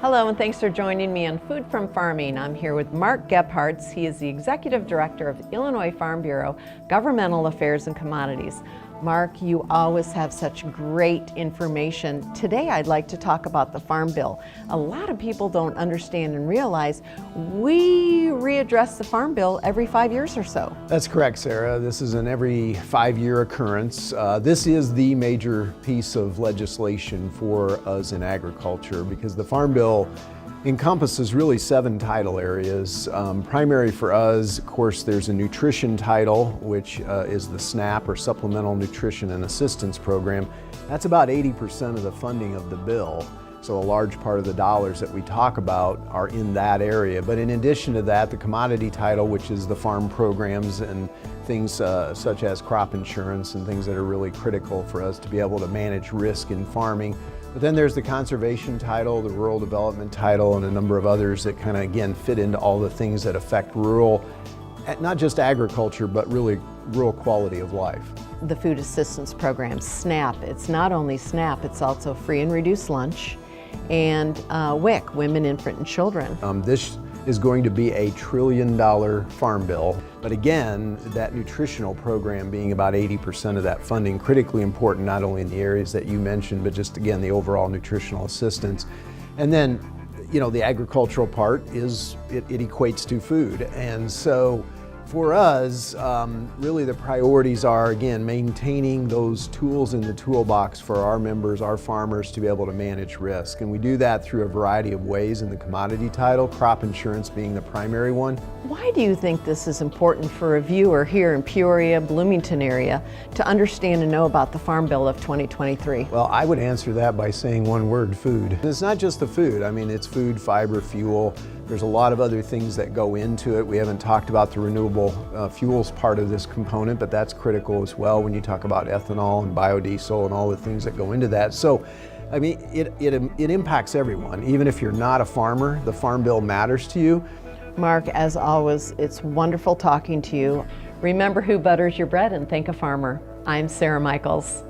Hello, and thanks for joining me on Food from Farming. I'm here with Mark Gebhardt. He is the Executive Director of Illinois Farm Bureau, Governmental Affairs and Commodities. Mark, you always have such great information. Today I'd like to talk about the Farm Bill. A lot of people don't understand and realize we readdress the Farm Bill every 5 years or so. That's correct, Sarah. This is an every 5-year occurrence. This is the major piece of legislation for us in agriculture because the Farm Bill encompasses really 7 title areas. Primary for us, of course, there's a nutrition title, which is the SNAP, or Supplemental Nutrition and Assistance Program. That's about 80% of the funding of the bill. So a large part of the dollars that we talk about are in that area. But in addition to that, the commodity title, which is the farm programs and things such as crop insurance and things that are really critical for us to be able to manage risk in farming. But then there's the conservation title, the rural development title, and a number of others that kind of, again, fit into all the things that affect rural, not just agriculture, but really rural quality of life. The food assistance program, SNAP, it's not only SNAP, it's also free and reduced lunch, and WIC, Women, Infant, and Children. This is going to be a $1 trillion farm bill. But again, that nutritional program being about 80% of that funding, critically important not only in the areas that you mentioned, but just again, the overall nutritional assistance. And then, you know, the agricultural part is, it equates to food. And so for us, really the priorities are, again, maintaining those tools in the toolbox for our members, our farmers, to be able to manage risk. And we do that through a variety of ways in the commodity title, crop insurance being the primary one. Why do you think this is important for a viewer here in Peoria, Bloomington area to understand and know about the Farm Bill of 2023? Well, I would answer that by saying one word: food. And it's not just the food. I mean, it's food, fiber, fuel. There's a lot of other things that go into it. We haven't talked about the renewable fuels part of this component, but that's critical as well when you talk about ethanol and biodiesel and all the things that go into that. So, I mean, it impacts everyone. Even if you're not a farmer, the Farm Bill matters to you. Mark, as always, it's wonderful talking to you. Remember who butters your bread and thank a farmer. I'm Sarah Michaels.